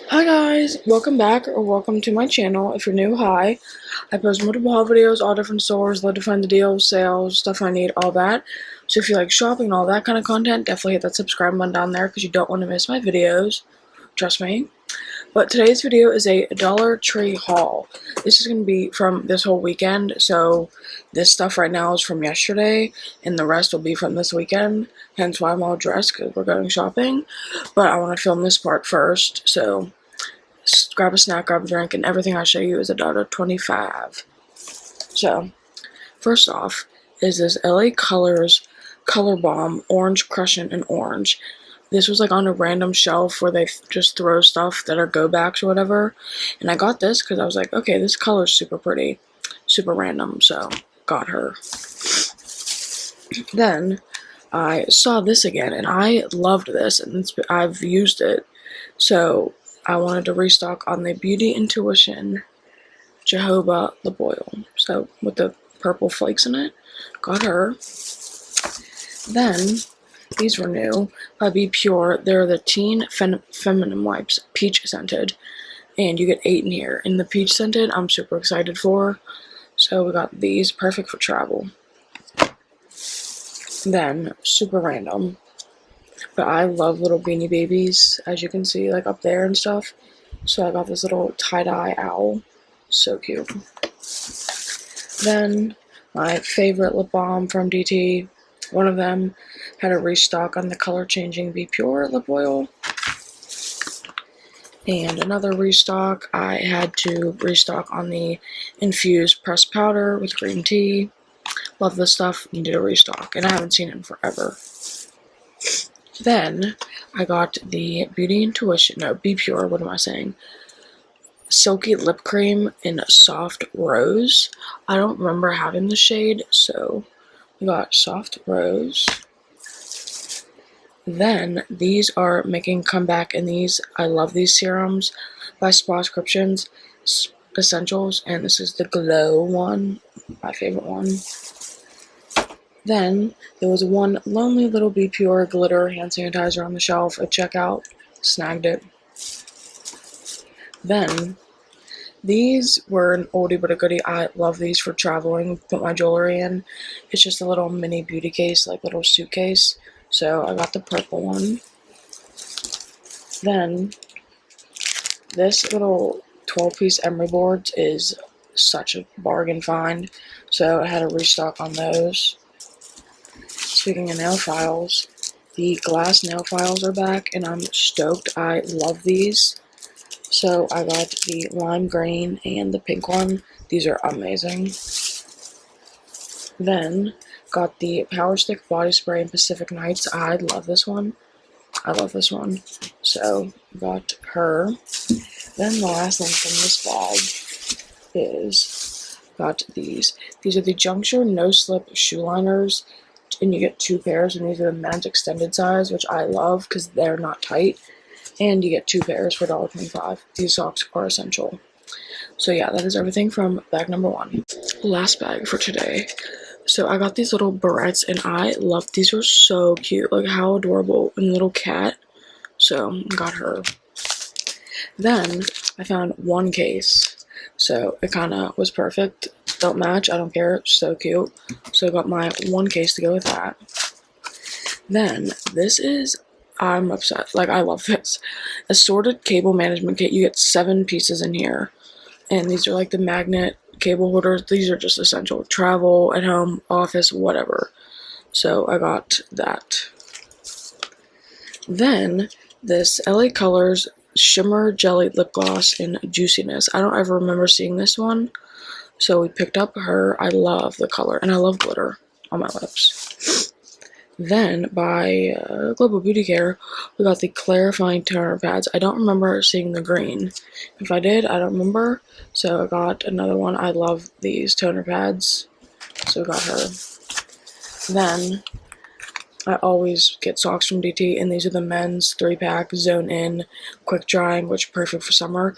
Hi guys, welcome back or welcome to my channel. If you're new, hi. I post multiple haul videos, all different stores, love to find the deals, sales, stuff I need, all that. So if you like shopping and all that kind of content, definitely hit that subscribe button down there because you don't want to miss my videos. Trust me. But today's video is a Dollar Tree haul. This is going to be from this whole weekend, so this stuff right now is from yesterday, and the rest will be from this weekend, hence why I'm all dressed, because we're going shopping. But I want to film this part first, so grab a snack, grab a drink, and everything I show you is $1.25. So, first off is this LA Colors Color Bomb Orange Crushing and Orange. This was like on a random shelf where they just throw stuff that are go backs or whatever. And I got this because I was like, okay, this color's super pretty. Super random, so got her. Then I saw this again and I loved this and I've used it. So I wanted to restock on the Beauty Intuition Jojoba lip oil. So with the purple flakes in it, got her. Then these were new by Be Pure. They're the Teen Feminine Wipes, peach scented, and you get 8 in here. And the peach scented, I'm super excited for. So we got these, perfect for travel. Then super random, but I love little beanie babies, as you can see, like up there and stuff. So I got this little tie-dye owl. So cute. Then my favorite lip balm from DT. One of them had a restock on the color-changing Be Pure lip oil. And another restock, I had to restock on the infused pressed powder with green tea. Love this stuff, needed a restock, and I haven't seen it in forever. Then I got the Be Pure, what am I saying? Silky lip cream in soft rose. I don't remember having the shade, so we got soft rose. Then these are making comeback, and these, I love these serums by Spascriptions Essentials, and this is the Glow one, my favorite one. Then there was one lonely little Be Pure glitter hand sanitizer on the shelf at checkout, snagged it. Then these were an oldie but a goodie. I love these for traveling, put my jewelry in. It's just a little mini beauty case, like little suitcase. So I got the purple one. Then this little 12-piece emery boards is such a bargain find. So I had a restock on those. Speaking of nail files, the glass nail files are back and I'm stoked. I love these. So I got the lime green and the pink one. These are amazing. Then got the Power Stick body spray in Pacific Nights. I love this one. I love this one. So got her. Then the last thing from this bag is got these. These are the Juncture No Slip shoe liners. And you get 2 pairs, and these are the men's extended size, which I love because they're not tight. And you get 2 pairs for $1.25. These socks are essential. So yeah, that is everything from bag number 1. Last bag for today. So I got these little barrettes, and I love these. Are so cute. Like, how adorable. And little cat. So got her. Then I found one case. So it kind of was perfect. Don't match, I don't care. So cute. So I got my one case to go with that. Then this is, I'm obsessed. Like, I love this. Assorted cable management kit. You get 7 pieces in here. And these are like the magnet cable holders. These are just essential. Travel, at home, office, whatever. So I got that. Then this LA Colors Shimmer Jelly Lip Gloss in Juiciness. I don't ever remember seeing this one. So we picked up her. I love the color, and I love glitter on my lips. Then, by Global Beauty Care, we got the clarifying toner pads. I don't remember seeing the green. If I did, I don't remember. So I got another one. I love these toner pads. So I got her. Then, I always get socks from DT, and these are the men's 3-pack Zone In Quick Drying, which are perfect for summer.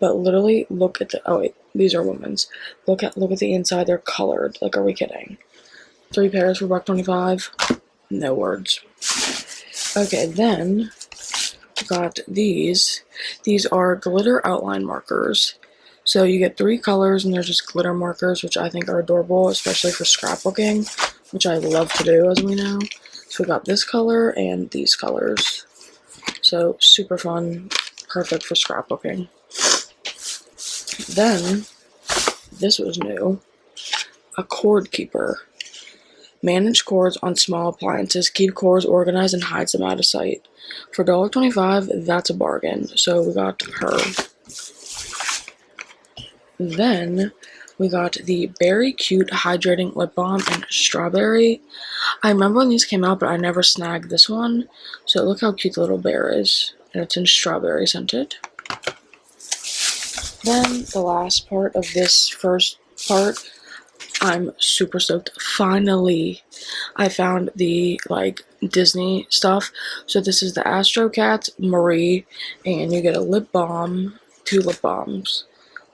But literally, look at the, oh wait, these are women's. Look at the inside, they're colored. Like, are we kidding? 3 pairs for $1.25. No words. Okay, then got these. These are glitter outline markers. So you get 3 colors and they're just glitter markers, which I think are adorable, especially for scrapbooking, which I love to do, as we know. So we got this color and these colors. So super fun, perfect for scrapbooking. Then, this was new, a cord keeper. Manage cords on small appliances, keep cords organized, and hides them out of sight. For $1.25, that's a bargain. So we got her. Then we got the Berry Cute Hydrating Lip Balm in Strawberry. I remember when these came out, but I never snagged this one. So look how cute the little bear is. And it's in strawberry scented. Then the last part of this first part, I'm super stoked. Finally, I found the Disney stuff. So this is the Astro Cat Marie, and you get a lip balm, 2 lip balms.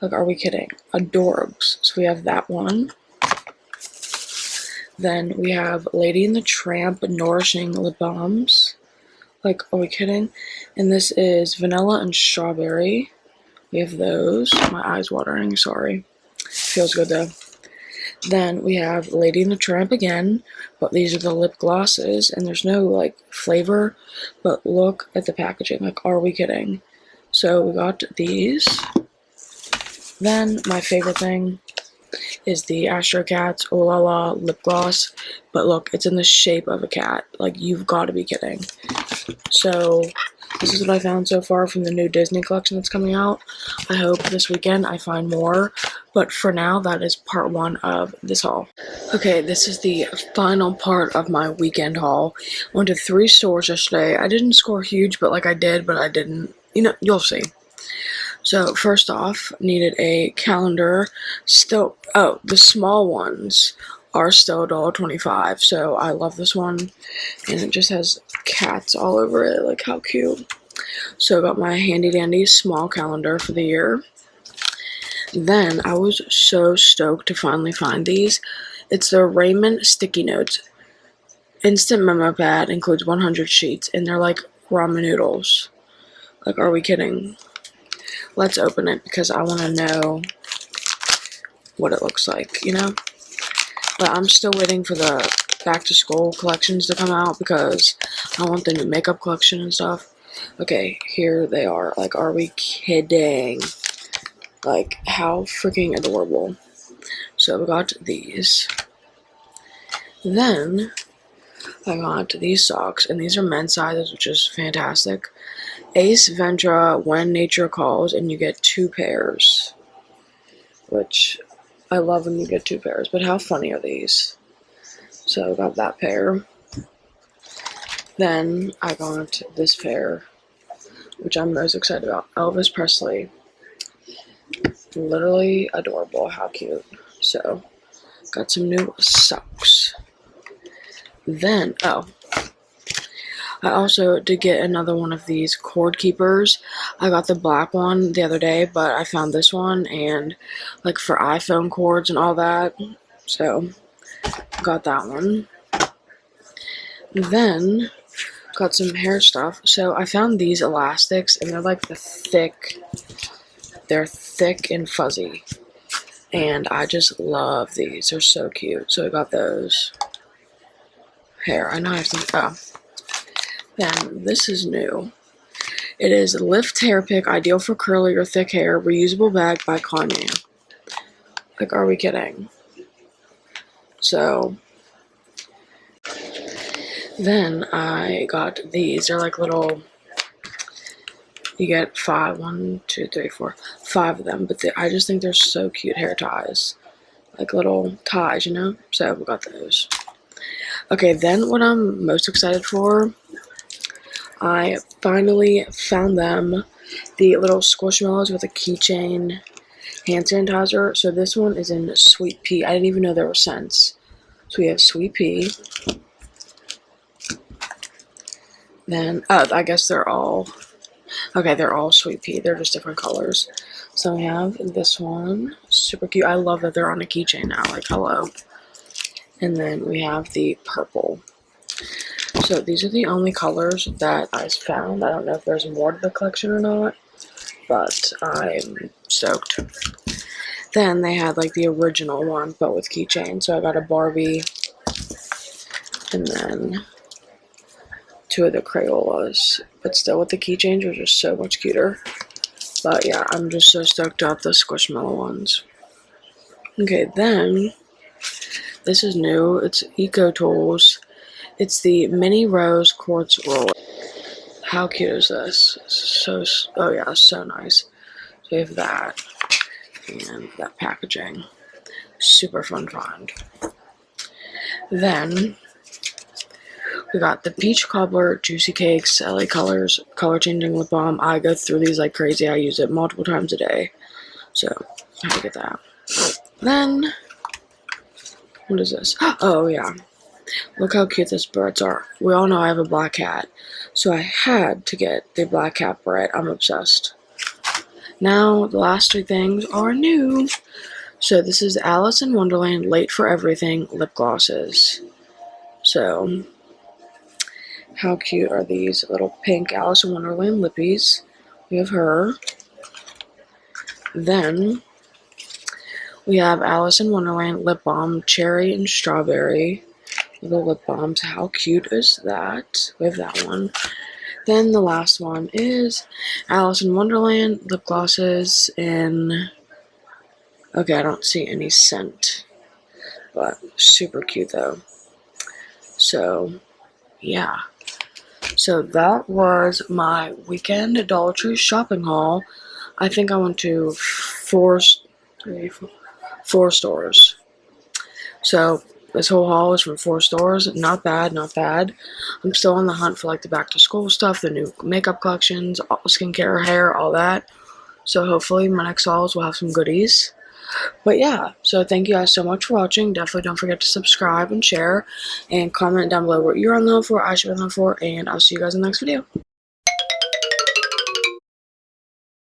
Are we kidding? Adorbs. So we have that one. Then we have Lady and the Tramp Nourishing Lip Balms. Are we kidding? And this is vanilla and strawberry. We have those. My eye's watering, sorry. Feels good though. Then we have Lady and the Tramp again, but these are the lip glosses, and there's no flavor, but look at the packaging. Are we kidding? So we got these. Then my favorite thing is the Astro Cat's Oh La La lip gloss, but look, it's in the shape of a cat. You've got to be kidding. So this is what I found so far from the new Disney collection that's coming out. I hope this weekend I find more, but for now, that is part 1 of this haul. Okay, this is the final part of my weekend haul. I went to 3 stores yesterday. I didn't score huge, but I did, but I didn't. You'll see. So first off, needed a calendar. The small ones are still $1.25, so I love this one. And it just has cats all over it, how cute. So I got my handy dandy small calendar for the year. Then I was so stoked to finally find these. It's the Raymond Sticky Notes. Instant memo pad, includes 100 sheets, and they're like ramen noodles. Are we kidding? Let's open it because I want to know what it looks like, But I'm still waiting for the back to school collections to come out because I want the new makeup collection and stuff. Okay, here they are. Are we kidding? How freaking adorable. So we got these. Then I got these socks, and these are men's sizes, which is fantastic. Ace Ventura, When Nature Calls, and you get 2 pairs. Which, I love when you get 2 pairs, but how funny are these? So I got that pair. Then I got this pair, which I'm most excited about. Elvis Presley. Literally adorable, how cute. So, got some new socks. Then, I also did get another one of these cord keepers. I got the black one the other day, but I found this one, and for iPhone cords and all that. So, got that one. Then, got some hair stuff. So, I found these elastics, and they're thick and fuzzy. And I just love these. They're so cute. So, I got those. Hair. I know I have some. Then this is new. It is Lift Hair Pick, ideal for curly or thick hair, reusable bag by Kanye. Are we kidding? So then I got these. They're little. You get 5, 1, 2, 3, 4, 5 of them. But I just think they're so cute hair ties, little ties, So we got those. Okay, then what I'm most excited for. I finally found them, the little Squishmallows with a keychain hand sanitizer. So this one is in Sweet Pea. I didn't even know there were scents. So we have Sweet Pea. Then, I guess they're all Sweet Pea. They're just different colors. So we have this one, super cute. I love that they're on a keychain now, hello. And then we have the purple. So these are the only colors that I found. I don't know if there's more to the collection or not, but I'm stoked. Then they had like the original one, but with keychain. So I got a Barbie, and then 2 of the Crayolas, but still with the keychains are just so much cuter. But yeah, I'm just so stoked to have the Squishmallow ones. Okay, then this is new. It's Eco Tools. It's the Mini Rose Quartz Roller. How cute is this? So, oh yeah, so nice. So we have that and that packaging. Super fun find. Then we got the Peach Cobbler Juicy Cakes LA Colors Color Changing Lip Balm. I go through these like crazy. I use it multiple times a day. So I had to get that. Then, what is this? Oh yeah. Look how cute these birds are. We all know I have a black cat, so I had to get the black cat beret. I'm obsessed. Now, the last 3 things are new. So this is Alice in Wonderland Late for Everything lip glosses. So, how cute are these little pink Alice in Wonderland lippies? We have her. Then, we have Alice in Wonderland Lip Balm Cherry and Strawberry. Little lip balms. How cute is that? We have that one. Then the last one is Alice in Wonderland lip glosses in, okay, I don't see any scent, but super cute though. So yeah, so that was my weekend Dollar Tree shopping haul. I think I went to 4 stores. So this whole haul is from 4 stores. Not bad, not bad. I'm still on the hunt for like the back to school stuff, the new makeup collections, skincare, hair, all that. So hopefully my next hauls will have some goodies. But yeah, so thank you guys so much for watching. Definitely don't forget to subscribe and share and comment down below what you're on the hunt for, I should be on the hunt for, and I'll see you guys in the next video.